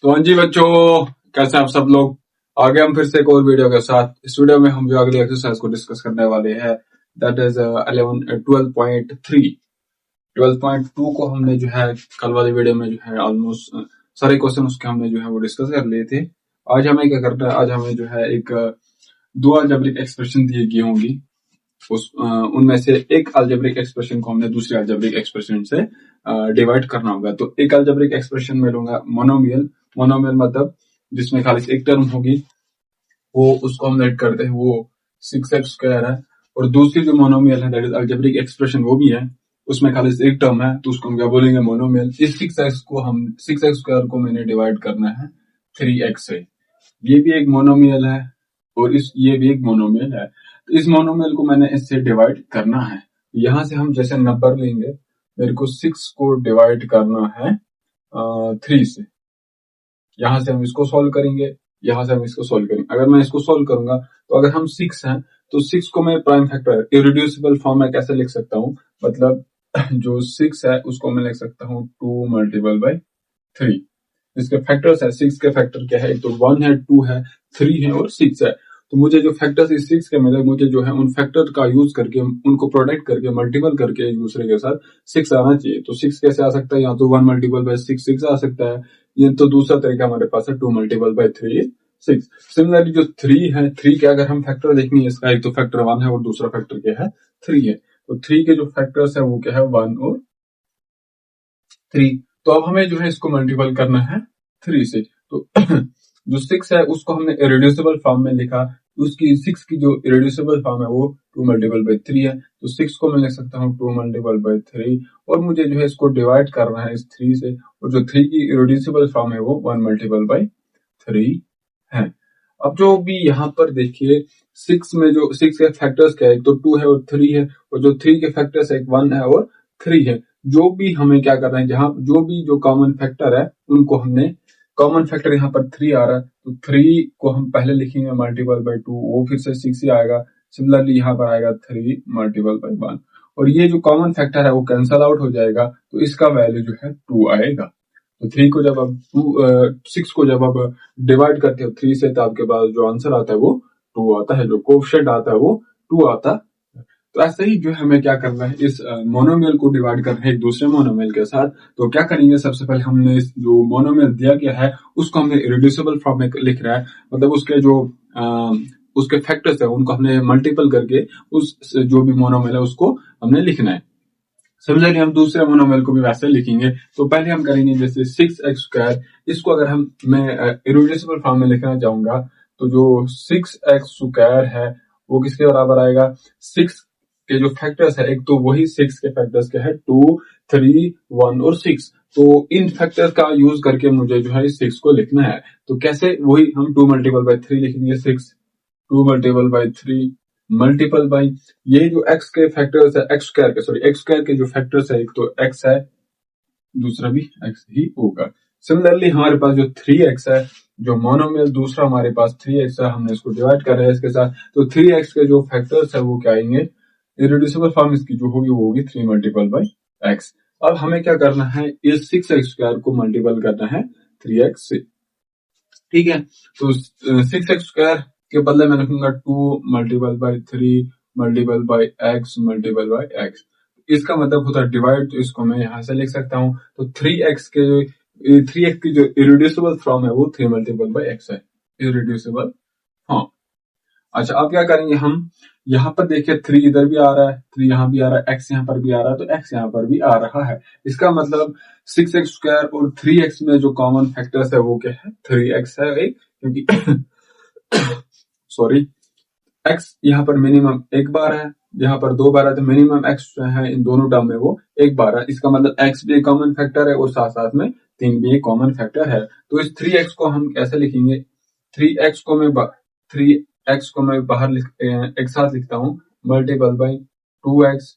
तो हाँ जी बच्चों, कैसे आप सब लोग। आगे हम फिर से एक और वीडियो के साथ। इस वीडियो में हम जो अगली एक्सरसाइज को डिस्कस करने वाले हैं, दैट इज 12.2 को हमने जो है कल वाली वीडियो में जो है ऑलमोस्ट सारे क्वेश्चन उसके हमने जो है वो डिस्कस कर लिए थे। आज हमें क्या करना है, आज हमें जो है एक दो अलजेब्रिक एक्सप्रेशन दी गई होंगी, उनमें से एक अलजेब्रिक एक्सप्रेशन को हमने दूसरे अलजेब्रिक एक्सप्रेशन से डिवाइड करना होगा। तो एक अलजेब्रिक एक्सप्रेशन में लूंगा मोनोमियल। मोनोमियल मतलब जिसमें खाली एक टर्म होगी, वो उसको हम लेट करते हैं, वो 6x² है। और दूसरी जो मोनोमियल है दैट इज अलजेब्रिक एक्सप्रेशन, वो भी है, उसमें खाली एक टर्म है, तो उसको हम क्या बोलेंगे, मोनोमियल। इस 6x² को मैंने डिवाइड करना है 3x से। ये भी एक मोनोमियल है और ये भी एक मोनोमियल है। तो इस मोनोमियल को मैंने इससे डिवाइड करना है। यहां से हम जैसे नंबर लेंगे, मेरे को 6 को डिवाइड करना है 3 से। यहां से हम इसको सॉल्व करेंगे, यहां से हम इसको सॉल्व करेंगे। अगर मैं इसको सॉल्व करूंगा तो अगर हम 6 हैं तो 6 को मैं प्राइम फैक्टर इरिड्यूसिबल फॉर्म में कैसे लिख सकता हूं, मतलब जो 6 है उसको मैं लिख सकता हूं 2 मल्टीपल बाई 3। इसके फैक्टर्स है, 6 के फैक्टर क्या है, एक तो 1 है, 2 है, 3 है और 6 है। तो मुझे जो फैक्टर्स इस 6 के मिले, मुझे जो है उन फैक्टर का यूज करके, उनको प्रोडक्ट करके, मल्टीपल करके एक दूसरे के साथ 6 आना चाहिए। तो 6 कैसे आ सकता है, या तो 1 मल्टीपल बाई 6 आ सकता है, ये तो दूसरा तरीका हमारे पास है 2 मल्टीपल बाई 3 6। सिमिलरली जो 3 है, 3 के अगर हम फैक्टर देखेंगे, इसका एक तो फैक्टर 1 है और दूसरा फैक्टर क्या है, 3 है। तो 3 के जो फैक्टर्स है वो क्या है, 1 और 3। तो अब हमें जो है इसको मल्टीपल करना है 3 से। तो जो 6 है उसको हमने इरिड्यूसिबल फॉर्म में लिखा, उसकी 6 की जो इरिड्यूसिबल फॉर्म है वो 2 मल्टीपल बाई 3 है। तो 6 को मैं लिख सकता हूँ 2 मल्टीपल बाई 3, और मुझे जो है इसको डिवाइड करना है इस 3 से, और जो 3 की इरिड्यूसिबल फॉर्म है वो 1 मल्टीपल बाई 3 है। अब जो भी यहाँ पर देखिए, 6 में जो 6 के फैक्टर्स क्या है, एक तो 2 है और 3 है, और जो 3 के फैक्टर्स है, एक 1 है और 3 है। जो भी हमें क्या करना है, जहां जो भी जो कॉमन फैक्टर है उनको हमने, कॉमन फैक्टर यहाँ पर 3 आ रहा है तो 3 को हम पहले लिखेंगे मल्टीपल बाई 2, वो फिर से 6 ही आएगा। सिमिलरली यहाँ पर आएगा 3 मल्टीपल बाई 1, और ये जो कॉमन फैक्टर है वो कैंसल आउट हो जाएगा, तो इसका वैल्यू जो है 2 आएगा। तो 3 को जब अब 6 को जब अब डिवाइड करते हो 3 से, तो आपके पास जो आंसर आता है वो 2 आता है, जो कोएफिशिएंट आता है वो 2 आता है। तो ऐसे ही जो हमें क्या करना है, इस मोनोमियल को डिवाइड करना है एक दूसरे मोनोमियल के साथ। तो क्या करेंगे, सबसे पहले हमने इस जो मोनोमियल दिया गया है उसको हमने इरिड्यूसिबल फॉर्म में लिख रहा है, मतलब उसके जो उसके फैक्टर्स है उनको हमने मल्टीपल करके उस जो भी मोनोमियल है उसको हमने लिखना है। सिमिलरली हम दूसरे मोनोमियल को भी वैसे लिखेंगे। तो पहले हम करेंगे जैसे 6x², इसको अगर मैं इरिड्यूसिबल फॉर्म में लिखना चाहूंगा, तो जो 6x² है वो किसके बराबर आएगा, 6 के जो फैक्टर्स है, एक तो वही 6 के फैक्टर्स के है 2, 3, 1 और 6। तो इन फैक्टर्स का यूज करके मुझे जो है 6 को लिखना है। तो कैसे, वही हम 2 मल्टीपल बाई 3 लिखेंगे, 6 2 मल्टीपल बाई 3 मल्टीपल बाई ये जो x के फैक्टर्स है, x² के जो फैक्टर्स है, एक तो x है, दूसरा भी x ही होगा। सिमिलरली हमारे पास जो 3x है, जो मोनोमियल दूसरा हमारे पास 3x है, हमने इसको डिवाइड कर रहे हैं इसके साथ। तो 3x के जो फैक्टर्स है वो क्या आएंगे, इरिड्यूसिबल फॉर्म इसकी जो होगी वो होगी 3 मल्टीपल बाई x। अब हमें क्या करना है, इस 6x² को मल्टीपल करना है 3x से, ठीक है। तो 6x² के बदले में रखूंगा 2 multiple by 3 multiple by x multiple by x। इसका मतलब होता है डिवाइड, तो इसको मैं यहां से लिख सकता हूं। तो 3x की जो इरिड्यूसिबल फॉर्म है वो 3 मल्टीपल बाई x है, इरिड्यूसिबल फॉर्म। अच्छा, अब क्या करेंगे हम, यहाँ पर देखिए 3 इधर भी आ रहा है, 3 यहाँ भी आ रहा है, x यहाँ पर भी आ रहा है, तो x यहाँ पर भी आ रहा है। इसका मतलब 6x² और 3x में जो कॉमन फैक्टर्स है वो क्या है, 3x है एक, क्योंकि सॉरी, x यहाँ पर मिनिमम एक बार है, यहाँ पर 2 बार है, तो मिनिमम x जो है इन दोनों टर्म में वो एक बार है। इसका मतलब x भी एक कॉमन फैक्टर है और साथ साथ में 3 भी एक कॉमन फैक्टर है। तो इस 3x को हम कैसे लिखेंगे, 3x को मैं बाहर एक साथ लिखता हूँ मल्टीपल बाई 2x।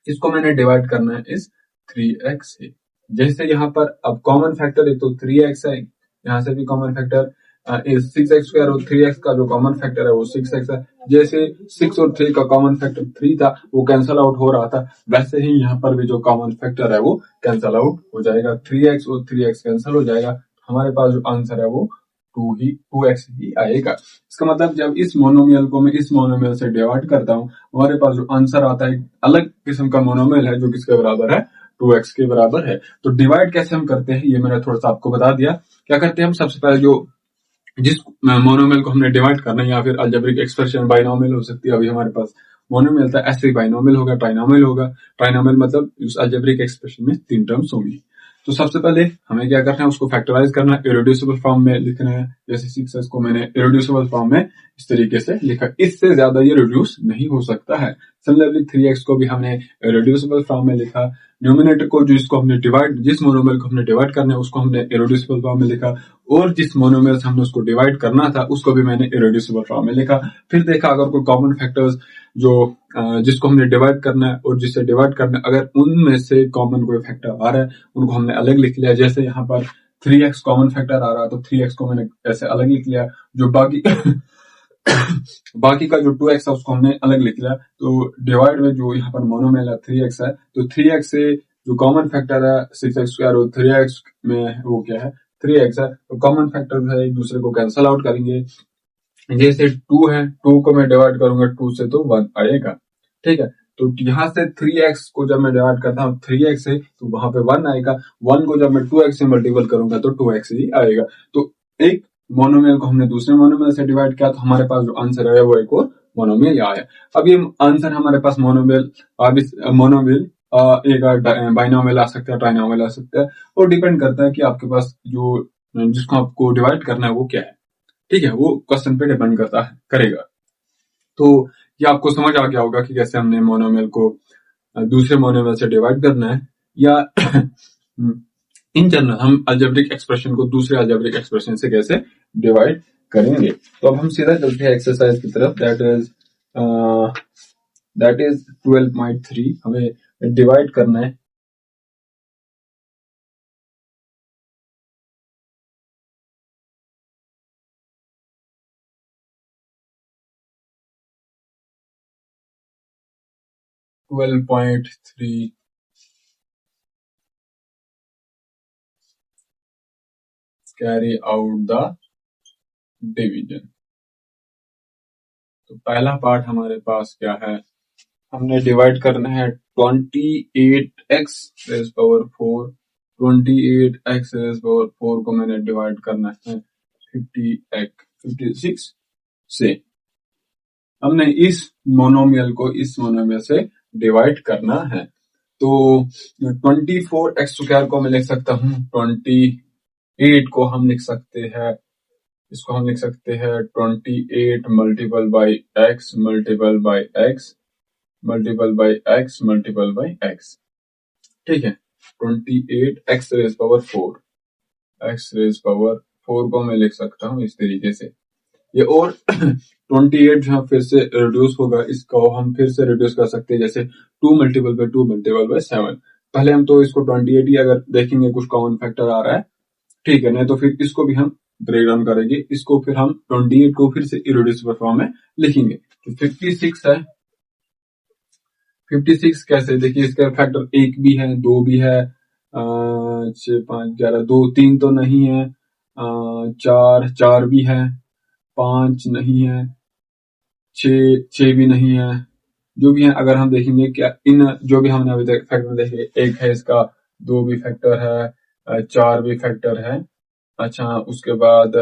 इसको मैंने डिवाइड करना है इस 3x से। जैसे यहाँ पर अब कॉमन फैक्टर एक तो 3x है, यहाँ से भी कॉमन फैक्टर 6x² और 3x का जो कॉमन फैक्टर है वो 6x है। जैसे 6 और 3 का कॉमन फैक्टर 3 था, वो कैंसल आउट हो रहा था, वैसे ही यहाँ पर भी जो कॉमन फैक्टर है वो कैंसल आउट हो जाएगा। 3x और 3x कैंसल हो जाएगा, हमारे पास जो आंसर है वो 2x ही आएगा। इसका मतलब जब इस मोनोमियल को मैं इस मोनोमियल से डिवाइड करता हूँ, हमारे पास जो आंसर आता है अलग किस्म का मोनोमियल है जो किसके बराबर है, 2x के बराबर है। तो डिवाइड कैसे हम करते हैं ये मैंने थोड़ा सा आपको बता दिया। क्या करते हैं हम, सबसे पहले जो जिस मोनोमियल को हमने डिवाइड करना है, या फिर अलजेब्रिक एक्सप्रेशन बाइनोमियल हो सकती है, अभी हमारे पास मोनोमियल था, ऐसे ही बाइनोमियल होगा, ट्राइनोमियल होगा। ट्राइनोमियल मतलब उस अलजेब्रिक एक्सप्रेशन में 3 टर्म्स होंगी। तो सबसे पहले हमें क्या करना है, उसको फैक्टराइज करना है, इरेड्यूसिबल फॉर्म में लिखना है। जैसे 6x को मैंने इरेड्यूसिबल फॉर्म में इस तरीके से लिखा, इससे ज्यादा ये रिड्यूस नहीं हो सकता है। सिमिलरली 3x को भी हमने इरेड्यूसिबल फॉर्म में लिखा। न्यूमिनेटर को जिसको हमने डिवाइड, जिस मोनोमियल को हमने डिवाइड करना है उसको हमने इरेड्यूसिबल फॉर्म में लिखा, और जिस मोनोमियल से हमने उसको डिवाइड करना था उसको भी मैंने इरेड्यूसिबल फॉर्म में लिखा। फिर देखा अगर कोई कॉमन फैक्टर्स जो जिसको हमने डिवाइड करना है और जिससे डिवाइड करना है, अगर उनमें से कॉमन कोई फैक्टर आ रहा है उनको हमने अलग लिख लिया। जैसे यहाँ पर 3x कॉमन फैक्टर आ रहा तो 3x को मैंने ऐसे अलग लिख लिया। जो बाकी बाकी का जो 2x है उसको हमने अलग लिख लिया। तो डिवाइड में जो यहाँ पर मोनोमियल है 3x है, तो 3x से जो कॉमन फैक्टर है 6x² और 3x में वो क्या है 3x है, तो कॉमन फैक्टर जो है एक दूसरे को कैंसल आउट करेंगे। जैसे 2 है, 2 को मैं डिवाइड करूंगा 2 से तो 1 आएगा। ठीक है, तो यहाँ से 3x को जब मैं डिवाइड करता हूँ 3x से तो वहां पे 1 आएगा। 1 को जब मैं 2x से मल्टीपल करूंगा तो 2x ही आएगा। तो एक मोनोमियल को हमने दूसरे मोनोमियल से डिवाइड किया तो हमारे पास जो आंसर है वो एक और मोनोमियल आया। अब ये आंसर हमारे पास मोनोमियल, अब इस मोनोमियल एक बाइनोमियल आ सकता है, ट्राइनोमियल आ सकता है, और डिपेंड करता है कि आपके पास जो जिसको आपको डिवाइड करना है वो क्या है। ठीक है, वो क्वेश्चन पे डिपेंड करता है करेगा। तो ये आपको समझ आ गया होगा कि कैसे हमने मोनोमियल को दूसरे मोनोमियल से डिवाइड करना है, या इन जनरल हम अलजेब्रिक एक्सप्रेशन को दूसरे अलजेब्रिक एक्सप्रेशन से कैसे डिवाइड करेंगे। तो अब हम सीधा चलते हैं एक्सरसाइज की तरफ, दैट इज 12.3। हमें डिवाइड करना है 12.3 कैरी आउट द डिवीजन। तो पहला पार्ट हमारे पास क्या है, हमने डिवाइड करना है 28x rays power 4। 28x rays power 4 को मैंने डिवाइड करना है 56 से। हमने इस मोनोमियल को इस मोनोमियल से डिवाइड करना है। तो 24x² को मैं लिख सकता हूँ 28 को हम लिख सकते हैं, इसको हम लिख सकते हैं 28 multiple by x multiple by x multiple by x multiple by x। ठीक है, 28x rays power 4, x rays power 4 को मैं लिख सकता हूँ इस तरीके से। ये और 28 जो फिर से रिड्यूस होगा, इसको हम फिर से रिड्यूस कर सकते हैं, जैसे 2 मल्टीपल बाई 2 मल्टीपल बाई 7। पहले हम तो इसको 28 ही अगर देखेंगे कुछ कॉमन फैक्टर आ रहा है, ठीक है, नहीं तो फिर इसको भी हम ब्रेक डाउन करेंगे। इसको फिर हम 28 को फिर से इरेड्यूसिबल फॉर्म में लिखेंगे। तो 56 है, 56 कैसे, देखिए इसका फैक्टर 1 भी है, 2 भी है, 6 5 11, 2 3 तो नहीं है, 4 भी है, 5 नहीं है, 6 भी नहीं है। जो भी है अगर हम देखेंगे क्या इन जो भी हमने अभी तक फैक्टर देखे, 1 है इसका, 2 भी फैक्टर है, 4 भी फैक्टर है। अच्छा, उसके बाद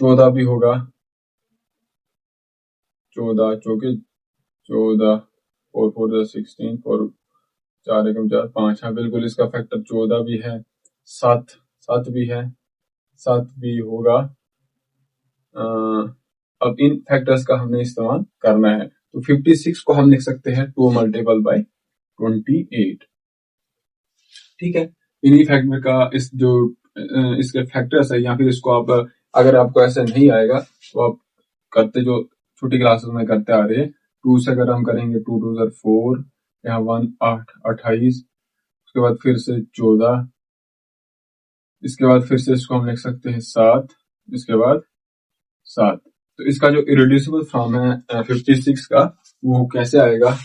14 भी होगा, 14 चौके 14 4 4 16 4 4 एकम 4 5। हाँ बिल्कुल, इसका फैक्टर 14 भी है, 7 भी है, 7 भी होगा। अब इन फैक्टर्स का हमने इस्तेमाल करना है। तो 56 को हम लिख सकते हैं 2 मल्टीपल बाई 28। ठीक है, इन्हीं फैक्टर का इस जो इसके फैक्टर्स है, या फिर इसको आप अगर आपको ऐसे नहीं आएगा तो आप करते जो छोटी क्लासेस में करते आ रहे हैं, 2 से अगर हम करेंगे 2 2 4, यहाँ 1 8 28, उसके बाद फिर से 14, इसके बाद फिर से इसको हम लिख सकते हैं 7, इसके बाद 7। तो इसका जो इरेड्यूसिबल फॉर्म है 56 का वो कैसे आएगा,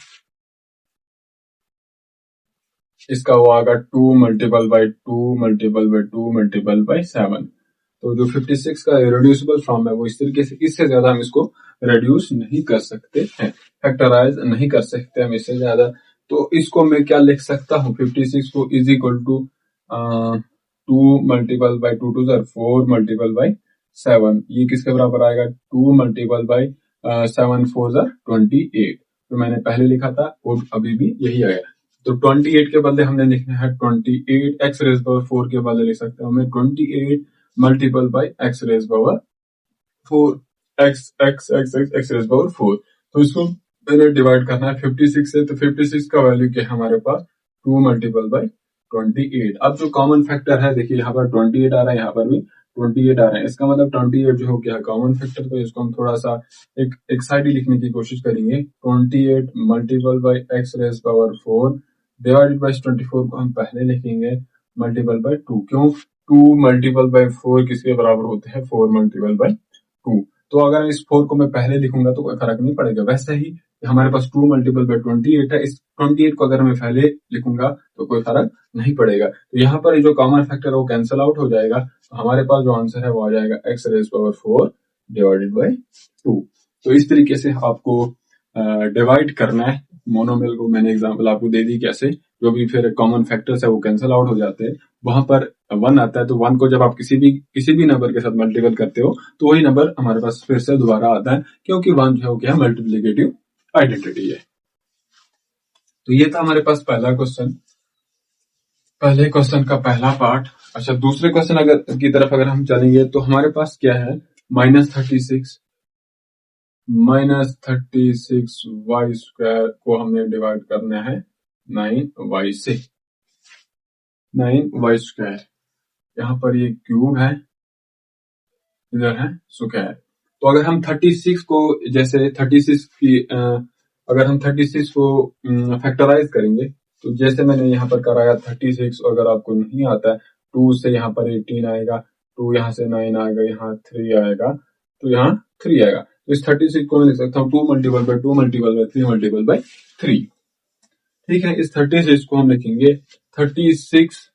इसका वो आएगा 2 multiple by 2 multiple by 2 multiple by 7। तो जो 56 का इरेड्यूसिबल फॉर्म है वो इस तरीके से, इससे ज्यादा हम इसको रेड्यूस नहीं कर सकते हैं, फैक्टराइज नहीं कर सकते हम इससे ज्यादा। तो इसको मैं क्या लिख सकता हूँ, 56 को is equal to 2 multiple by 2 two 4 multiple by 7। ये किसके बराबर आएगा, 2 मल्टीपल बाई 7 4 28। तो मैंने पहले लिखा था और अभी भी यही आया। तो 28 के बदले हमने लिखना है 28, एक्स रेज पावर 4 के बदले लिख सकते हैं हमें 28 multiple by x raise power 4, x x x x x raise power 4। तो इसको मैंने डिवाइड करना है 56 से। तो 56 का वैल्यू क्या है हमारे पास, 2 मल्टीपल बाई 28। अब जो कॉमन फैक्टर है, देखिए यहाँ पर 28 आ रहा है, यहाँ पर भी 28 आ रहा है। इसका मतलब 28 जो हो गया कॉमन फैक्टर। तो इसको हम थोड़ा सा एक साइड ही लिखने की कोशिश करेंगे। 28 multiple by x raise power 4 divided by 24 को हम पहले लिखेंगे मल्टीपल बाई 2। क्यों, 2 मल्टीपल बाई 4 किसके बराबर होते हैं, 4 मल्टीपल बाई 2। तो अगर इस 4 को मैं पहले लिखूंगा तो कोई फर्क नहीं पड़ेगा। वैसे ही हमारे पास 2 मल्टीपल बाई 28 है, इस 28 को अगर मैं पहले लिखूंगा तो कोई फर्क नहीं पड़ेगा। तो यहाँ पर जो कॉमन फैक्टर है वो कैंसिल आउट हो जाएगा। तो हमारे पास जो आंसर है वो आ जाएगा x raise power 4 divided by 2। तो इस तरीके से आपको डिवाइड करना है मोनोमियल को। मैंने एग्जांपल आपको दे दी कैसे, जो भी फिर कॉमन फैक्टर्स है वो कैंसिल आउट हो जाते हैं। वहां पर 1 आता है, तो 1 को जब आप किसी भी नंबर के साथ मल्टीपल करते हो तो वही नंबर हमारे पास फिर से दोबारा आता है, क्योंकि 1 जो है क्या मल्टीप्लिकेटिव आइडेंटिटी है। तो ये था हमारे पास पहला क्वेश्चन, पहले क्वेश्चन का पहला पार्ट। अच्छा, दूसरे क्वेश्चन की तरफ अगर हम चलेंगे तो हमारे पास क्या है, -36 वाई स्क्वायर को हमने डिवाइड करना है 9y से। 9y स्क्वायर, यहाँ पर ये क्यूब है, इधर है स्क्वायर। तो अगर हम 36 को, जैसे 36 की अगर हम 36 को फैक्टराइज करेंगे, तो जैसे मैंने यहाँ पर कराया 36, अगर आपको नहीं आता है 2 से यहाँ पर 18 आएगा, 2 यहाँ से 9 आएगा, यहाँ 3 आएगा, तो यहाँ 3 आएगा। तो इस 36 को मैं लिख सकता हूँ 2 multiple by 2 multiple by 3 multiple by 3। ठीक है, इस 36 को हम लिखेंगे 36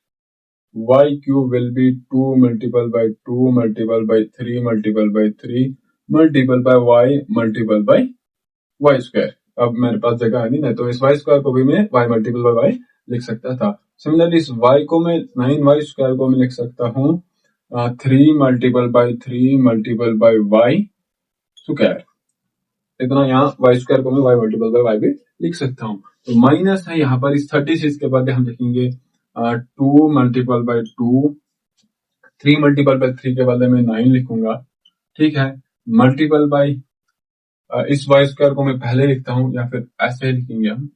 y cube will be 2 multiple by 2 multiple by 3 multiple by 3 multiple by y multiple by y square। अब मेरे पास जगह है नहीं, तो इस y स्क्वायर को भी मैं y मल्टीपल बाय y लिख सकता था। सिमिलरली इस y को मैं 9y स्क्वायर को मैं लिख सकता हूँ 3 multiple bye 3 multiple by y square. इतना यहाँ y स्क्वायर को मैं y मल्टीपल बाय y भी लिख सकता हूँ। तो माइनस है यहाँ पर, इस 36 के बाद हम लिखेंगे 2 मल्टीपल बाय 2, 3 मल्टीपल बाय 3 के बदले में 9 लिखूंगा। ठीक है, मल्टीपल बाय इस वाई स्क्वायर को मैं पहले लिखता हूं, या फिर ऐसे ही लिखेंगे हम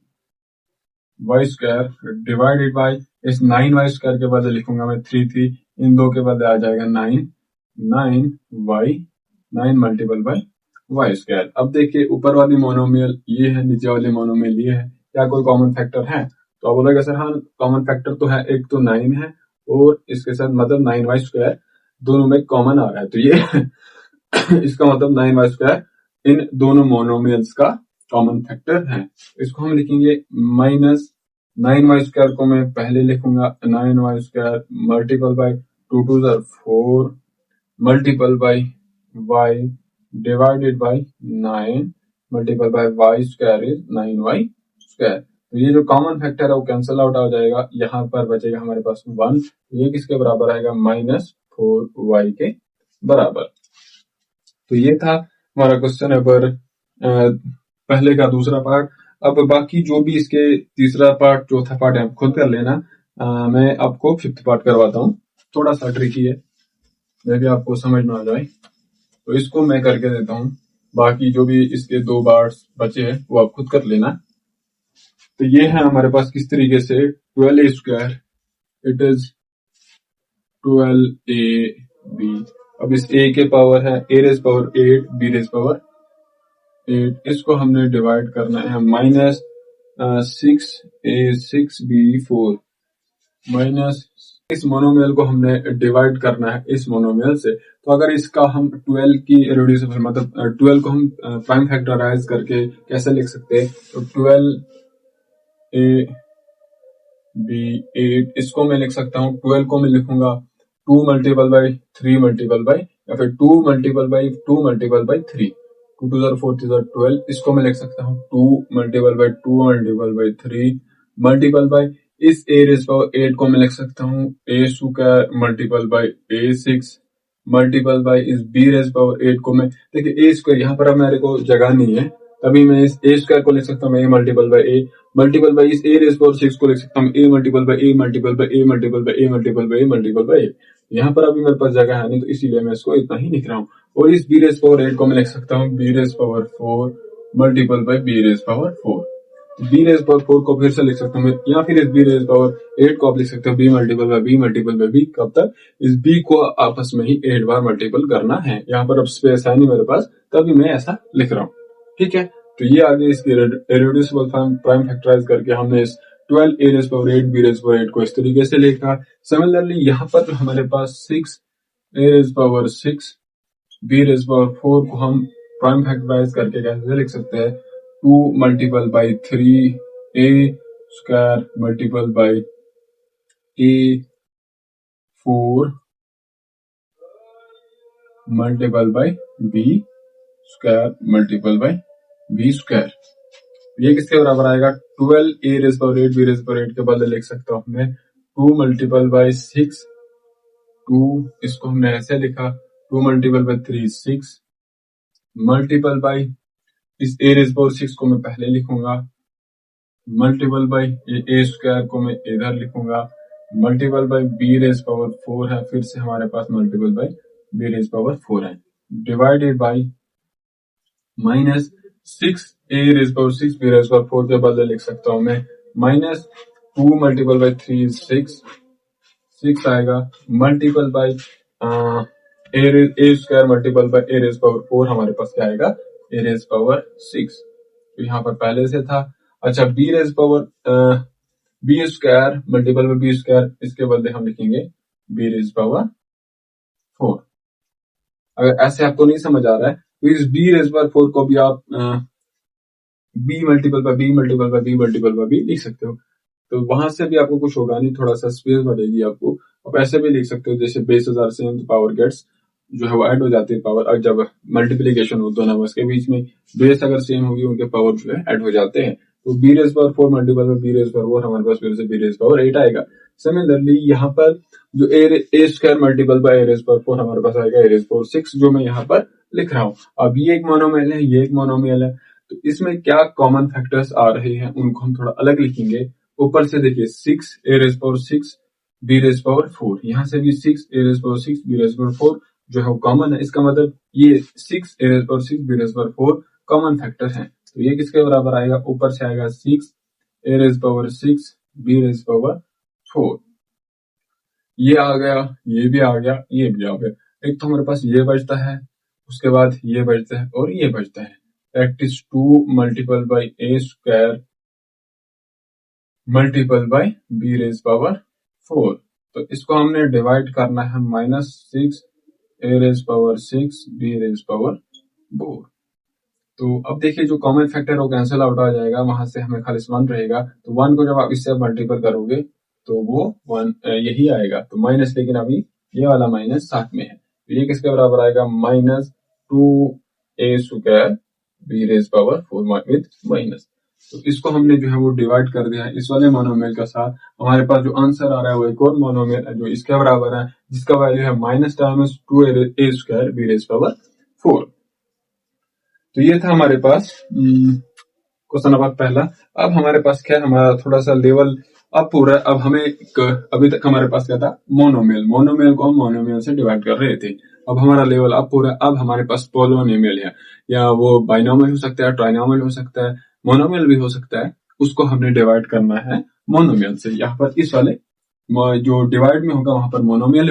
वाई स्क्वायर डिवाइडेड बाय इस 9y स्क्वायर के बदले लिखूंगा मैं 3, इन दो के बदले आ जाएगा 9 मल्टीपल बाय वाई स्क्वायर। अब देखिए ऊपर वाली मोनोमियल ये है, नीचे वाली मोनोमियल ये है, क्या कोई कॉमन फैक्टर है? तो आप बोलेगा सर हाँ कॉमन फैक्टर तो है, एक तो 9 है और इसके साथ मतलब 9y स्क्वायर दोनों में कॉमन आ रहा है, तो ये इसका मतलब 9y स्क्वायर इन दोनों मोनोमियल्स का कॉमन फैक्टर है। इसको हम लिखेंगे माइनस 9y स्क्वायर को मैं पहले लिखूंगा 9y square multiple by 2 two 4 multiple by y divided by 9 multiple by y square is 9y square. तो ये जो कॉमन फैक्टर है वो कैंसिल आउट आ जाएगा, यहाँ पर बचेगा हमारे पास 1। ये किसके बराबर आएगा, -4y के बराबर। तो ये था हमारा क्वेश्चन नंबर पहले का दूसरा पार्ट। अब बाकी जो भी इसके तीसरा पार्ट चौथा पार्ट है आप खुद कर लेना, मैं आपको 5th पार्ट करवाता हूँ। थोड़ा सा ट्रिकी है, मे भी आपको समझ में आ जाए, तो इसको मैं करके देता हूँ। बाकी जो भी इसके 2 पार्ट्स बचे हैं वो आप खुद कर लेना। तो ये है हमारे पास किस तरीके से 12a square it is 12ab। अब इस a के पावर है a raise power 8 b raise power 8, इसको हमने डिवाइड करना है -6a6b4 माइनस इस मोनोमियल को हमने डिवाइड करना है इस मोनोमियल से। तो अगर इसका हम 12 की इरेड्यूसिबल मतलब 12 को हम प्राइम फैक्टराइज करके कैसे लिख सकते हैं, तो 12a बी 8, इसको मैं लिख सकता हूँ 12 को मैं लिखूंगा 2 मल्टीपल बाई 3 मल्टीपल बाई या फिर 2 multiple by 2 multiple by 3, 2 two 4 three 12, इसको मैं लिख सकता हूँ 2 multiple by 2 multiple by 3 multiple by इस a रेज पावर 8 को मैं लिख सकता हूँ a square multiple by a 6 multiple by इस b रेज पावर 8 को मैं, देखिए a स्क्वायर यहाँ पर अब मेरे को जगह नहीं है, तभी मैं इस a स्क्वायर को लिख सकता हूँ a multiple by a multiple by इस a रेज पावर 6 को लिख सकता हूँ a multiple by a multiple by a multiple by a multiple by a multiple by. यहाँ पर अभी मेरे पास जगह है नहीं, तो इसीलिए मैं इसको इतना ही लिख रहा हूँ। और इस b रेज पावर 8 को मैं लिख सकता हूँ b raise power 4 multiple by b raise power 4, b raise power 4 को फिर से लिख सकता हूँ या फिर इस बी रेज पावर 8 को आप लिख सकते हो b multiple by b multiple by b, कब तक, इस बी को आपस में ही 8 बार मल्टीपल करना है। यहाँ पर अब स्पेस है नहीं मेरे पास, तभी मैं ऐसा लिख रहा हूँ। ठीक है, तो ये आगे इसकी इररेड्यूसिबल प्राइम फैक्टराइज करके हमने इस 12 A raise power 8 B raise power 8 को इस तरीके से लिखा। सिमिलरली यहाँ पर हमारे पास 6 A raise power 6 B raise power 4 को हम प्राइम फैक्टराइज करके कैसे लिख सकते हैं, 2 multiple by 3 a square multiple by a 4 multiple by b square multiple by b square. ये किसके बराबर आएगा, 12 a raise power 8 b raise power 8 के बदले लिख सकता हूं हमने 2 मल्टीपल बाई 6, 2 इसको हमने ऐसे लिखा 2 मल्टीपल बाई 3 6 मल्टीपल बाई इस a रेज पावर 6 को मैं पहले लिखूंगा मल्टीपल बाई ए स्क्वायर को मैं इधर लिखूंगा multiple by B raise power 4 है, फिर से हमारे पास multiple by B raise power 4 है, divided by minus 6 A raise power 6 B raise power 4 के बदले लिख सकता हूं मैं माइनस 2 मल्टीपल बाई 3 6 आएगा multiple by A square multiple by a raise power 4, हमारे पास क्या आएगा ए रेज पावर 6, तो यहाँ पर पहले से था। अच्छा, b raise power b square multiple by b square, इसके बदले हम लिखेंगे बी रेज पावर 4। अगर ऐसे आपको नहीं समझ आ रहा है तो इस बी रेज पावर 4 को भी आप b multiple by b multiple by b multiple by b लिख सकते हो, तो वहां से भी आपको कुछ होगा नहीं, थोड़ा सा स्पेस बढ़ेगी आपको। आप ऐसे भी लिख सकते हो जैसे बेस 1000 से पावर गेट्स जो है वो ऐड हो जाती है पावर, और जब मल्टीप्लीकेशन हो दोनों नंबर्स के बीच में बेस अगर सेम होगी उनके पावर जो है ऐड हो जाते हैं, तो बी रेज पावर 4 मल्टीपल में बी रेज पावर 4 हमारे पास फिर से बी रेज पावर 8 आएगा। सिमिलरली यहाँ पर जो A square multiple by A raise power 4 हमारे पास आएगा ए रेज पावर 6, जो मैं यहाँ पर लिख रहा हूँ। अब ये एक मोनोमियल है, ये एक मोनोमियल है, तो इसमें क्या कॉमन फैक्टर्स आ रहे हैं उनको हम थोड़ा अलग लिखेंगे। ऊपर से देखिए 6 A raise power 6 B raise power 4, यहाँ से भी 6 A raise power 6 B raise power 4 जो है वो कॉमन है, इसका मतलब ये 6 A raise power 6 B raise power 4 common factor है, तो ये किसके बराबर आएगा, ऊपर से आएगा 6 A raise power 6 B raise power 4, ये आ गया, ये भी आ गया, ये भी आ गया। एक तो हमारे पास ये बचता है, उसके बाद ये बचता है और ये बचता है, that is 2 multiple by A square multiple by B raise power 4, तो इसको हमने डिवाइड करना है -6 A raise power 6 B raise power 4। तो अब देखिए जो कॉमन फैक्टर वो कैंसिल आउट आ जाएगा, वहां से हमें खाली 1 रहेगा, तो 1 को जब आप इससे मल्टीपल करोगे तो वो 1 यही आएगा, तो माइनस, लेकिन अभी ये वाला माइनस साथ में है, तो ये किसके बराबर आएगा, -2 A square B raise power 4 with minus. तो इसको हमने जो है वो डिवाइड कर दिया है इस वाले मोनोमियल का साथ, हमारे पास जो आंसर आ रहा है वो एक और मोनोमियल है जो इसके बराबर है, जिसका वैल्यू है -2 A square B raise power 4। तो ये था हमारे पास क्वेश्चन नंबर पहला। अब हमारे पास क्या है, हमारा थोड़ा सा लेवल अब पूरा, अब हमें अभी तक हमारे पास क्या था, मोनोमियल को हम मोनोमियल से डिवाइड कर रहे थे, अब हमारा लेवल अब पूरा, अब हमारे पास पोलोनिमियल है, या वो बाइनोमियल हो सकता है, ट्राइनोमियल हो सकता है, मोनोमियल भी हो सकता है, उसको हमने डिवाइड करना है मोनोमियल से। यहाँ पर इस वाले जो डिवाइड में होगा वहां पर मोनोमियल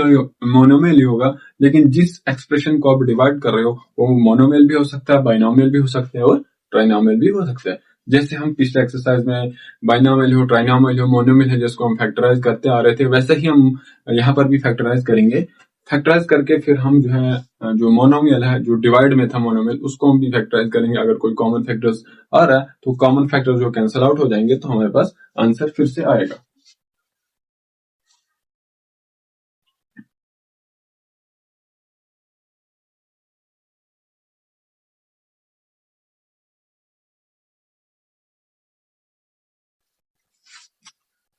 ही होगा, लेकिन जिस एक्सप्रेशन को आप डिवाइड कर रहे हो वो मोनोमियल भी हो सकता है, बाइनोमियल भी हो सकता है और ट्राइनोमियल भी हो सकता है। जैसे हम पिछले एक्सरसाइज में बाइनोमियल हो, ट्राइनोमियल हो, मोनोमियल है जिसको हम फैक्टराइज करते आ रहे थे, वैसे ही हम यहाँ पर भी फैक्टराइज करेंगे। फैक्टराइज करके फिर हम जो है जो मोनोमियल है, जो डिवाइड में था मोनोमियल, उसको हम भी फैक्टराइज करेंगे। अगर कोई कॉमन फैक्टर्स आ रहा है तो कॉमन फैक्टर जो कैंसिल आउट हो जाएंगे, तो हमारे पास आंसर फिर से आएगा।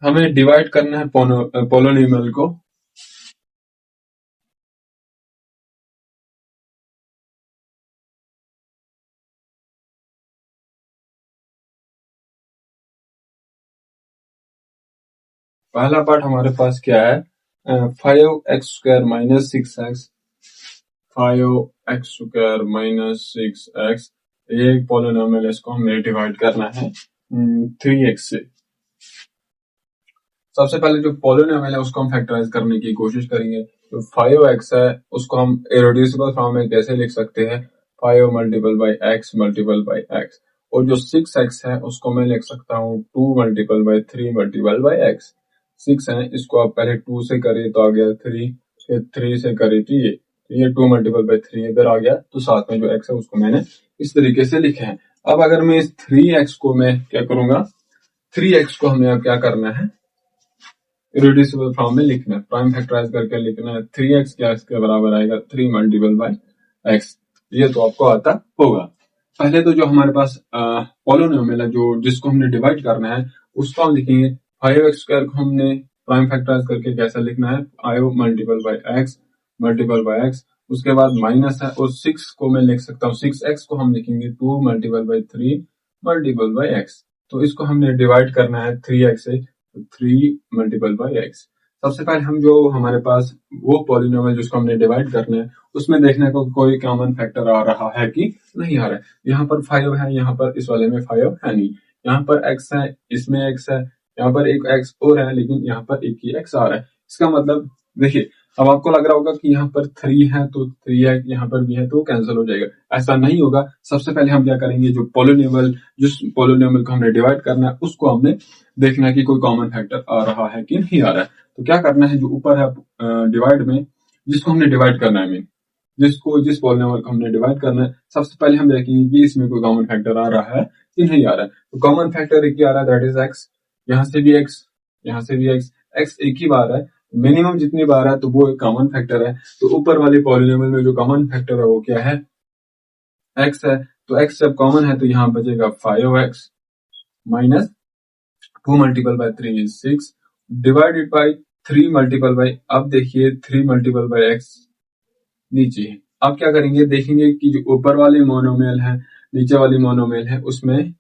हमें डिवाइड करना है पोलोनियमल को। पहला पार्ट हमारे पास क्या है, 5x² minus 6x, 5x² minus 6x, ये एक पोलोनोमियल है, इसको हमें डिवाइड करना है 3x से। सबसे पहले जो पोलोनोमियल है उसको हम फैक्टराइज करने की कोशिश करेंगे। तो 5x है उसको हम इरेड्यूसिबल फॉर्म में कैसे लिख सकते हैं, 5 multiple by x multiple by x, और जो 6x है उसको मैं लिख सकता हूँ 2 multiple by 3 multiple by x। 6 है इसको आप पहले 2 से करें तो आ गया 3, फिर 3 से करें तो ये 2 मल्टीपल बाई 3 इधर आ गया, तो साथ में जो x है उसको मैंने इस तरीके से लिखे हैं। अब अगर मैं इस 3x को मैं क्या करूंगा, 3x को हमें अब क्या करना है, इरेड्यूसिबल फॉर्म में लिखना है, प्राइम फैक्टराइज करके लिखना है। 3x क्या इसके बराबर आएगा, 3 मल्टीपल बाई x, ये तो आपको आता होगा। पहले तो जो हमारे पास पोलोनोमियल है जो जिसको हमने डिवाइड करना है उसको हम लिखेंगे 5x² को हमने प्राइम फैक्टराइज करके कैसा लिखना है, 5 multiple by x multiple by x, उसके बाद माइनस है और 6 को मैं लिख सकता हूँ, 6x को हम लिखेंगे 2 multiple by 3 multiple by x। तो इसको हमने डिवाइड करना है 3x से, 3 मल्टीपल बाई x। सबसे पहले हम जो हमारे पास वो पॉलिनोमियल जिसको हमने डिवाइड करना है उसमें देखने को कोई कॉमन फैक्टर आ रहा है कि नहीं आ रहा है। यहाँ पर 5 है, यहाँ पर इस वाले में 5 है नहीं, यहाँ पर x है, इसमें x है, यहाँ पर एक x और है, लेकिन यहाँ पर एक ही x आ रहा है। इसका मतलब देखिए, अब आपको लग रहा होगा कि यहाँ पर 3 है तो 3 है, यहाँ पर भी है तो कैंसिल हो जाएगा, ऐसा नहीं होगा। सबसे पहले हम क्या करेंगे, जो पोलिनोमियल जिस पोलिनोमियल को हमने डिवाइड करना है उसको हमने देखना है कि कोई कॉमन फैक्टर आ रहा है कि नहीं आ रहा है। तो क्या करना है, जो ऊपर है डिवाइड में जिसको हमने डिवाइड करना है, जिस पोलिनोमियल को हमने डिवाइड करना है, सबसे पहले हम देखेंगे कि इसमें कोई कॉमन फैक्टर आ रहा है कि नहीं आ रहा है। तो कॉमन फैक्टर एक ही आ रहा है, दैट इज एक्स। यहाँ से भी एक्स, यहाँ से भी एक्स, एक्स एक ही बार है, मिनिमम जितनी बार है तो वो एक कॉमन फैक्टर है। तो ऊपर वाले पॉलिनोमियल में जो कॉमन फैक्टर है वो क्या है, एक्स है। तो एक्स जब कॉमन है तो यहाँ बचेगा 5x minus 2 multiple by 3 is 6 divided by 3 multiple by, अब देखिए 3 मल्टीपल बाई एक्स नीचे है। अब क्या करेंगे, देखेंगे कि जो ऊपर वाली मोनोमियल है नीचे वाली मोनोमियल है उसमें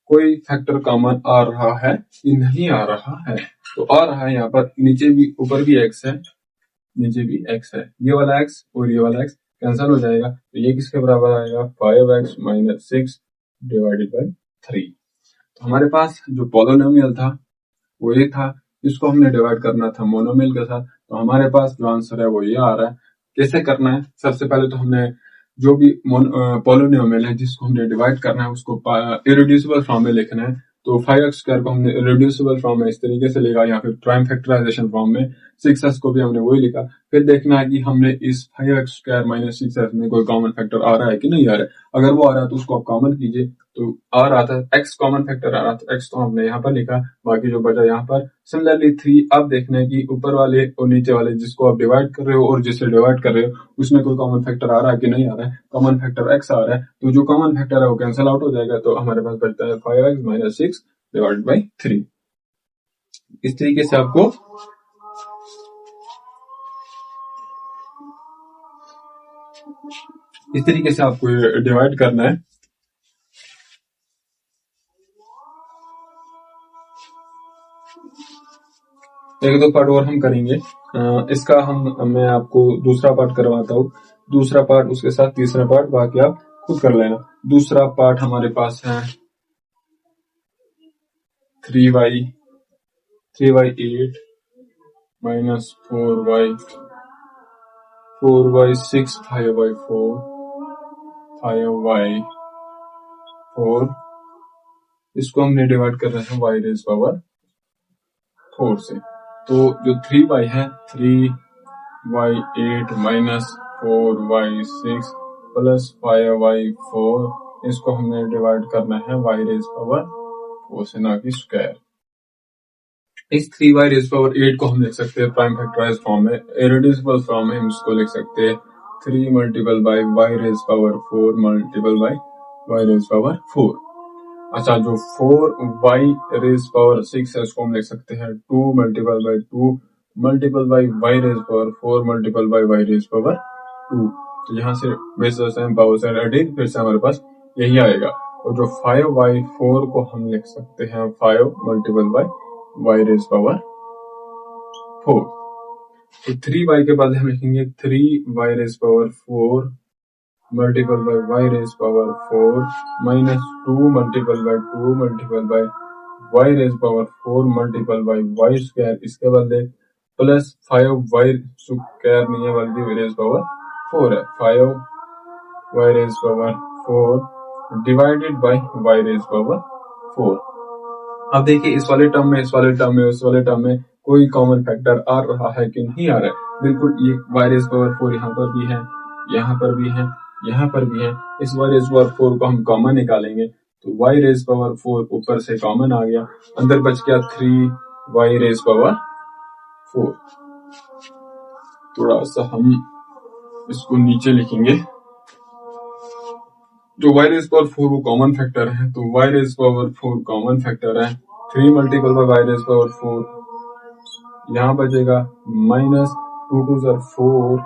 कोई फैक्टर कॉमन आ रहा है कि नहीं आ रहा है। तो आ रहा है, यहाँ पर नीचे भी ऊपर भी एक्स है, नीचे भी एक्स है, ये वाला एक्स और ये वाला एक्स कैंसिल हो जाएगा। तो ये किसके बराबर आएगा, 5x माइनस 6 डिवाइडेड बाई 3। तो हमारे पास जो पोलिनोमियल था वो ये था, इसको हमने डिवाइड करना था मोनोमियल के साथ। तो हमारे पास जो आंसर है वो ये आ रहा है। कैसे करना है, सबसे पहले तो हमने जो भी पोलिनोमियल है जिसको हमने डिवाइड करना है उसको इरेड्यूसिबल फॉर्म में लिखना है। तो 5x² को हमने इरेड्यूसिबल फॉर्म में इस तरीके से लिखा, या फिर प्राइम फैक्टराइजेशन फॉर्म में 6x को भी हमने वही लिखा। फिर देखना है कि हमने इस 5x² माइनस 6x में कोई कॉमन फैक्टर आ रहा है कि नहीं आ रहा है। अगर वो आ रहा है तो उसको आप कॉमन कीजिए। तो आ रहा था x कॉमन फैक्टर आ रहा था, x तो हमने यहाँ पर लिखा, बाकी जो बचा यहाँ पर। सिमिलरली 3, अब देखना है कि ऊपर वाले और नीचे वाले जिसको आप डिवाइड कर रहे हो और जिससे डिवाइड कर रहे हो उसमें कोई कॉमन फैक्टर आ रहा है कि नहीं आ रहा है। कॉमन फैक्टर x आ रहा है, तो जो कॉमन फैक्टर है वो कैंसिल आउट हो जाएगा। तो हमारे पास बचता है 5x माइनस 6 डिवाइडेड बाई 3। इस तरीके से आपको डिवाइड करना है। एक दो पार्ट और हम करेंगे, इसका मैं आपको दूसरा पार्ट करवाता हूँ, दूसरा पार्ट उसके साथ तीसरा पार्ट, बाकी आप खुद कर लेना। दूसरा पार्ट हमारे पास है 3y 8 माइनस 4y 6 5y 4 इसको हमने डिवाइड कर रहे हैं y रेज पावर 4 से। तो जो 3y है 3y 8 minus 4y 6 plus 5y 4, इसको हमने डिवाइड करना है y रेज पावर 4 से, ना कि स्क्वायर। इस 3y रेज पावर 8 को हम लिख सकते हैं प्राइम फैक्टराइज फॉर्म में, इरेड्यूसिबल फॉर्म में हम इसको लिख सकते हैं 3 multiple by y raise power 4 multiple by y raise power 4। अच्छा, जो 4y रेज पावर 6 है उसको हम लिख सकते हैं 2 multiple by 2 multiple by y raise power 4 multiple by y raise power 2। तो यहाँ से basis and powers and adding फिर से हमारे पास यही आएगा। और जो 5y4 को हम लिख सकते हैं 5 multiple by y raise power 4। तो 3y के बाद हम लिखेंगे 3y raise power 4 multiple by y raise power 4 minus 2 multiple by 2 multiple by y raise power 4 multiple by y square, इसके बदले प्लस 5y स्क्वायर नहीं है बल्कि रेज पावर 4 है। 5y raise power 4 divided by y raise power 4। अब देखिए इस वाले टर्म में, इस वाले टर्म में, उस वाले टर्म में कोई कॉमन फैक्टर आ रहा है कि नहीं आ रहा है। बिल्कुल, ये y रेज पावर 4 यहाँ पर भी है, यहाँ पर भी है, यहाँ पर भी है। इस y रेज पावर 4 को हम कॉमन निकालेंगे तो y रेज पावर 4 ऊपर से कॉमन आ गया, अंदर बच गया 3y रेज पावर 4। थोड़ा सा हम इसको नीचे लिखेंगे। जो y रेज पावर 4 वो कॉमन फैक्टर है, तो y raise power 4 common factor है। 3 multiple by y raise power 4 यहाँ बचेगा माइनस 2 2 ज़र 4,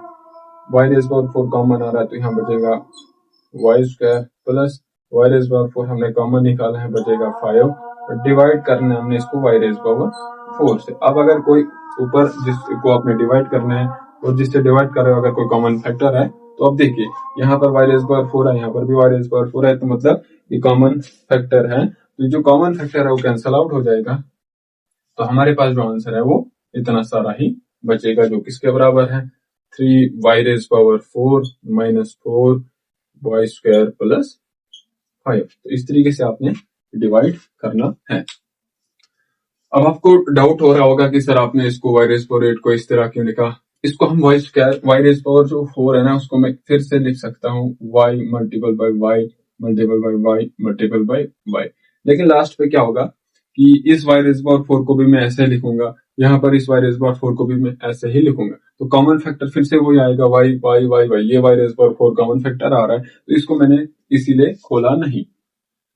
y रेज पावर 4 कॉमन आ रहा है तो यहाँ बचेगा y square plus y raise power 4 हमने कॉमन निकाला है, बचेगा 5। डिवाइड करना है हमने इसको y रेज पावर 4 से। अब अगर कोई ऊपर जिसको आपने डिवाइड करना है और जिससे डिवाइड कर रहे हो अगर कोई कॉमन फैक्टर है तो अब देखिए यहाँ पर y रेज पावर 4 है, यहाँ पर भी y रेज पावर 4 है, तो मतलब ये कॉमन फैक्टर है। तो जो कॉमन फैक्टर है वो कैंसल आउट हो जाएगा, तो हमारे पास जो आंसर है वो इतना सारा ही बचेगा, जो किसके बराबर है 3y raise power 4 minus 4y square plus 5। तो इस तरीके से आपने डिवाइड करना है। अब आपको डाउट हो रहा होगा कि सर आपने इसको y रेज पावर 8 को इस तरह क्यों लिखा। इसको हम y square, y raise power जो 4 है ना उसको मैं फिर से लिख सकता हूँ y multiple by y multiple by y multiple by y। लेकिन लास्ट पे क्या होगा कि इस y रेज पावर 4 को भी मैं ऐसे लिखूंगा, यहाँ पर इस y रेज पावर 4 को भी मैं ऐसे ही लिखूंगा, तो कॉमन फैक्टर फिर से वही आएगा y y y y। ये y raise power 4 common factor आ रहा है, तो इसको मैंने इसीलिए खोला नहीं,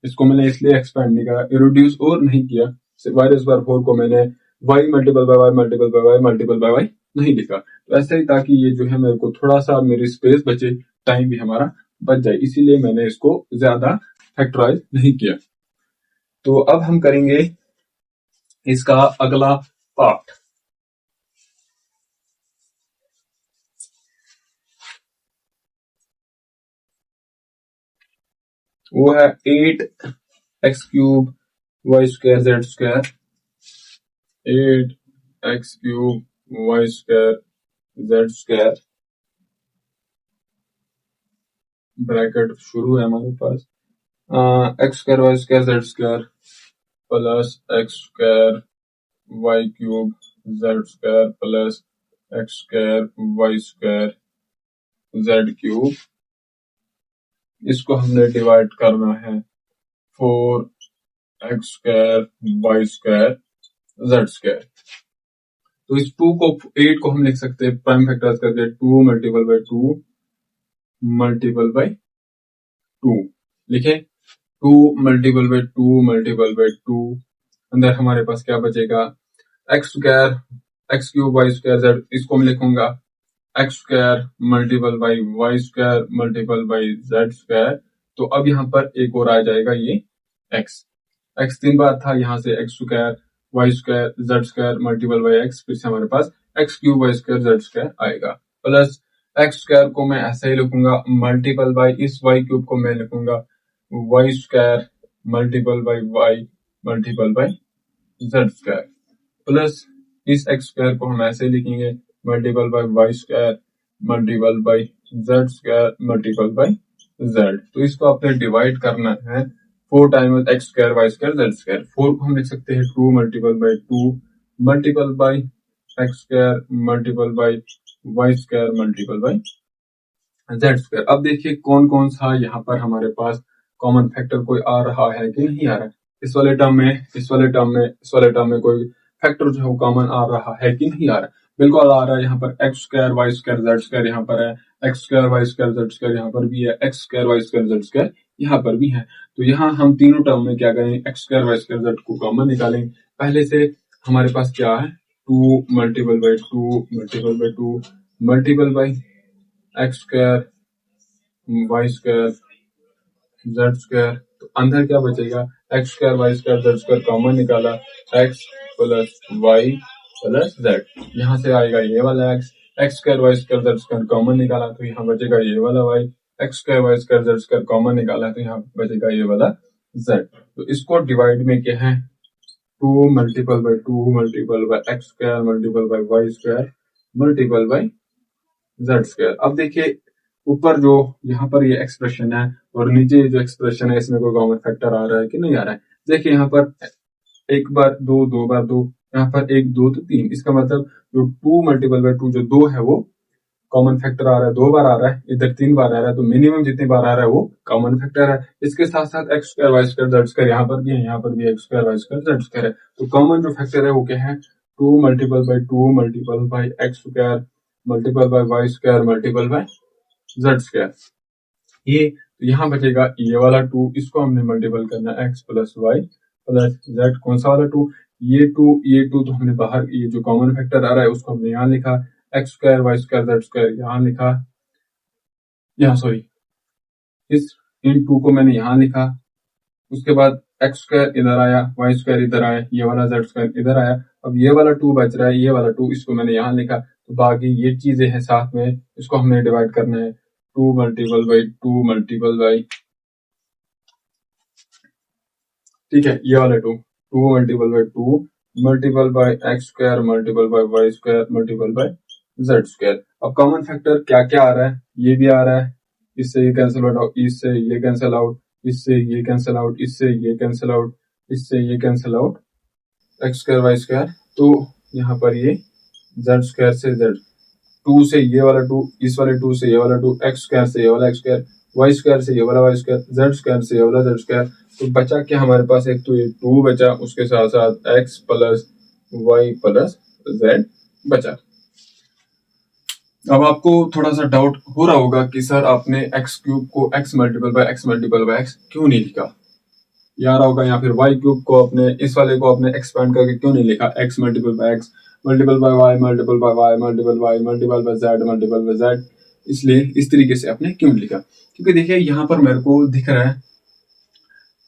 इसको मैंने इसलिए एक्सपेंड नहीं करा, रिड्यूस और नहीं किया। y रेज पावर 4 को मैंने y multiple by y multiple by y multiple by y नहीं लिखा, तो ऐसे ही ताकि ये जो है मेरे को थोड़ा सा मेरी स्पेस बचे, टाइम भी हमारा बच जाए, इसीलिए मैंने इसको ज्यादा फैक्टराइज नहीं किया। तो अब हम करेंगे इसका अगला पार्ट। वो है 8x cube y square z square, 8x cube y square z square, bracket शुरू है हमारे पास, x square y square z square plus x square y cube z square plus x square y square z cube. इसको हमने divide करना है 4x square y square z square. तो इस 8 को हम लिख सकते हैं प्राइम फैक्टराइज करके 2 मल्टीपल बाई 2 मल्टीपल बाई 2 लिखे, 2 मल्टीपल बाई 2 मल्टीपल बाई 2, अंदर हमारे पास क्या बचेगा x square x cube y square z, इसको मैं लिखूंगा x square multiple by y square multiple by z square. तो अब यहाँ पर एक और आ जाएगा ये x 3 बार था, यहाँ से x square y square z square multiple by x, फिर से हमारे पास x cube y square z square आएगा, प्लस x स्क्वायर को मैं ऐसे ही लिखूंगा मल्टीपल बाई इस y क्यूब को मैं लिखूंगा y square multiple by y multiple by z square, plus इस x स्क्वायर को हम ऐसे लिखेंगे multiple by y square multiple by z square multiple by z। तो इसको आपने डिवाइड करना है 4 times x square y square z square. 4 को हम लिख सकते हैं 2 multiple by 2 multiple by x square multiple by y square multiple by z square. अब देखिए कौन कौन सा यहाँ पर हमारे पास कॉमन फैक्टर कोई आ रहा है कि नहीं आ रहा है। इस वाले टर्म में, इस वाले टर्म में, इस वाले टर्म में कोई फैक्टर जो है वो कॉमन आ रहा है कि नहीं आ रहा है। बिल्कुल आ रहा है, यहाँ पर x square y square z square यहाँ पर है, x square y square z square यहाँ पर भी है, x square y square z square यहाँ पर भी है। तो यहाँ हम तीनों टर्म में क्या करें, x square y square z को कॉमन निकालें। पहले से हमारे पास क्या है, 2 multiple by 2 multiple by 2 multiple by x square y square z square. तो अंदर क्या बचेगा, x square y square z square common निकाला, x plus y plus z. यहाँ से आएगा ये वाला x, x square y square z square common निकाला तो यहाँ बचेगा ये वाला Y, x square y square z square common निकाला तो यहाँ बचेगा ये वाला जेड। तो इसको डिवाइड में क्या है, 2 multiple by 2 multiple by x square multiple by y square multiple by z square. अब देखिए ऊपर जो यहाँ पर ये एक्सप्रेशन है और नीचे जो एक्सप्रेशन है इसमें कोई कॉमन फैक्टर आ रहा है कि नहीं आ रहा है। देखिए यहाँ पर एक बार दो, दो बार दो, यहाँ पर एक दो तो तीन, इसका मतलब जो 2 मल्टीपल बाई 2 जो 2 है वो कॉमन फैक्टर आ रहा है, 2 बार आ रहा है, इधर 3 बार आ रहा है, तो मिनिमम जितनी बार आ रहा है वो कॉमन फैक्टर है। इसके साथ साथ x square y square z square यहाँ पर भी है, यहाँ पर भी x square y square z square है। तो कॉमन जो फैक्टर है वो क्या है, 2 multiple by 2 multiple by x square multiple by y square multiple by z square. ये तो यहाँ बचेगा ये वाला 2, इसको हमने मल्टीपल करना है x plus y plus z. कौन सा वाला 2, ये 2 तो हमने बाहर, ये जो कॉमन फैक्टर आ रहा है उसको हमने यहाँ लिखा, x square y square z square यहाँ लिखा, यहाँ सॉरी इस इन 2 को मैंने यहाँ लिखा। उसके बाद एक्स स्क्वायर इधर आया, वाई स्क्वायर इधर आया, ये वाला जेड स्क्वायर इधर आया। अब ये वाला 2 बच रहा है, ये वाला 2 इसको मैंने यहाँ लिखा। तो बाकी ये चीजें हैं साथ में, इसको हमने डिवाइड करना है, 2 मल्टीपल बाई 2 मल्टीपल बाई, ठीक है, ये वाला 2 multiple by 2 multiple by x square multiple by y square multiple by z square. अब कॉमन फैक्टर क्या क्या आ रहा है, ये भी आ रहा है, इससे ये कैंसिल आउट, इससे ये कैंसिल आउट, इससे ये कैंसिल आउट, इससे ये कैंसिल आउट, इससे ये cancel out, x square y square. तो यहाँ पर ये जेड स्क्वायर से जेड, 2 से ये वाला 2, इस वाले 2 से ये वाला 2, एक्स स्क्वायर से ये वाला एक्स स्क्वायर, वाई स्क्वायर से ये वाला वाई स्क्वायर, जेड स्क्वायर से ये वाला जेड स्क्वायर। तो बचा क्या हमारे पास, एक तो ये 2 बचा, उसके साथ साथ x plus y plus z बचा। अब आपको थोड़ा सा डाउट हो रहा होगा कि सर आपने एक्स क्यूब को एक्स मल्टीपल बाय एक्स क्यों नहीं लिखा, या रहा होगा, या फिर वाई क्यूब को अपने इस वाले को आपने एक्सपेंड करके क्यों नहीं लिखा, x multiple by x multiple by y multiple by y multiple y multiple by z multiple by z, इसलिए इस तरीके से आपने क्यों लिखा। क्योंकि देखिए यहाँ पर मेरे को दिख रहा है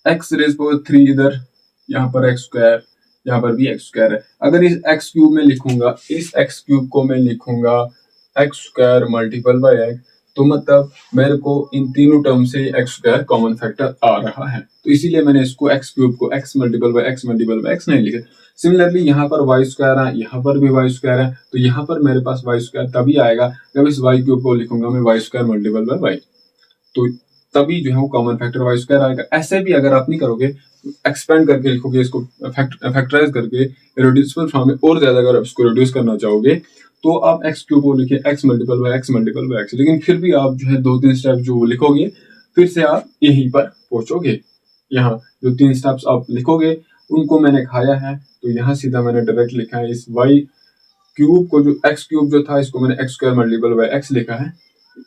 एक्स रेज पावर 3 इधर, यहाँ पर एक्स स्क्वायर, यहाँ पर भी एक्स स्क्वायर है। अगर इस एक्स क्यूब में लिखूंगा, इस एक्स क्यूब को मैं लिखूंगा x square multiple by x, तो मतलब मेरे को इन तीनों टर्म से एक्स स्क्वायर कॉमन फैक्टर आ रहा है, तो इसीलिए मैंने इसको एक्स क्यूब को एक्स मल्टीपल बाय एक्स नहीं लिखा। सिमिलरली यहाँ पर वाई स्क्वायर है, यहाँ पर भी वाई स्क्वायर है, तो यहाँ पर मेरे पास वाई स्क्वायर तभी आएगा जब इस वाई क्यूब को लिखूंगा मैं y square multiple by y, तो तभी जो है वो कॉमन फैक्टर वाई स्क्वायर आएगा। ऐसे भी अगर आप नहीं करोगे, एक्सपेंड करके लिखोगे, इसको फैक्टराइज करके रिड्यूसिबल फॉर्म में और ज्यादा अगर आप इसको रिड्यूस करना चाहोगे तो आप एक्स क्यूब को लिखिए एक्स मल्टीपल बाय एक्स, लेकिन फिर भी आप जो है 2-3 स्टेप जो लिखोगे फिर से आप यहीं पर पहुंचोगे। यहाँ जो 3 स्टेप्स आप लिखोगे उनको मैंने खाया है, तो यहाँ सीधा मैंने डायरेक्ट लिखा है इस वाई क्यूब को, जो एक्स क्यूब जो था इसको मैंने x square multiple by x लिखा है।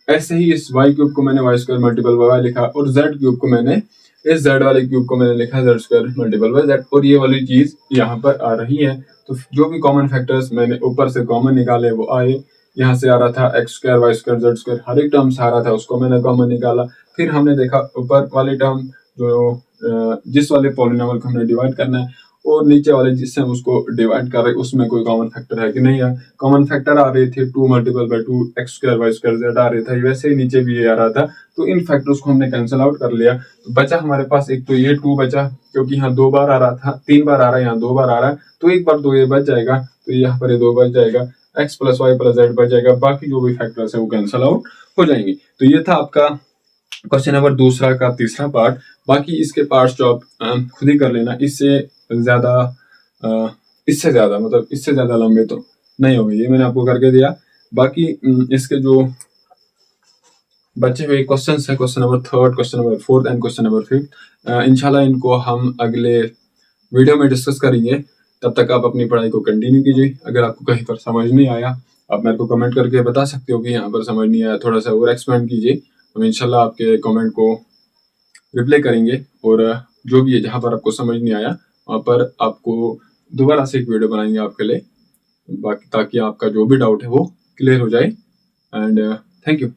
ऐसे ही इस वाई क्यूब को मैंने y square multiple by y लिखा, और जेड क्यूब को मैंने इस जेड वाले क्यूब को मैंने लिखा Z square multiple by Z, और ये वाली चीज यहाँ पर आ रही है। तो जो भी कॉमन फैक्टर्स मैंने ऊपर से कॉमन निकाले वो आए, यहाँ से आ रहा था x square y square z square, हर एक टर्म से आ रहा था उसको मैंने कॉमन निकाला। फिर हमने देखा ऊपर वाले टर्म जो जिस वाले पॉलिनोमियल को हमने डिवाइड करना है, और नीचे वाले जिससे हम उसको डिवाइड कर रहे हैं उसमें कोई कॉमन फैक्टर है कि नहीं है। कॉमन फैक्टर आ रहे थे 2 multiple by 2 x square y square z आ रहे था, वैसे ही नीचे भी ये आ रहा था। तो इन फैक्टर्स को हमने कैंसिल आउट कर लिया, तो बचा हमारे पास एक तो ये 2 बचा, क्योंकि यहाँ 2 बार आ रहा था, 3 बार आ रहा है, यहाँ 2 बार आ रहा है, तो एक बार 2 ये बच जाएगा, तो यहाँ पर ये 2 बच जाएगा, x plus y plus z बच जाएगा, बाकी जो भी फैक्टर्स है वो कैंसिल आउट हो जाएंगे। तो ये था आपका क्वेश्चन नंबर दूसरा का तीसरा पार्ट। बाकी इसके पार्ट्स जो आप खुद ही कर लेना, इससे ज्यादा मतलब इससे ज्यादा लंबे तो नहीं होंगे, ये मैंने आपको करके दिया। बाकी इसके जो बचे हुए क्वेश्चंस है, question number 3, question number 4 and question number 5, इंशाल्लाह इनको हम अगले वीडियो में डिस्कस करेंगे। तब तक आप अपनी पढ़ाई को कंटिन्यू कीजिए। अगर आपको कहीं पर समझ नहीं आया आप मेरे को कमेंट करके बता सकते हो कि यहाँ पर समझ नहीं आया, थोड़ा सा और एक्सपेंड कीजिए, हम इंशाल्लाह आपके कमेंट को रिप्लाई करेंगे, और जो भी है जहाँ पर आपको समझ नहीं आया वहाँ पर आपको दोबारा से एक वीडियो बनाएंगे आपके लिए, बाकी ताकि आपका जो भी डाउट है वो क्लियर हो जाए। And thank you.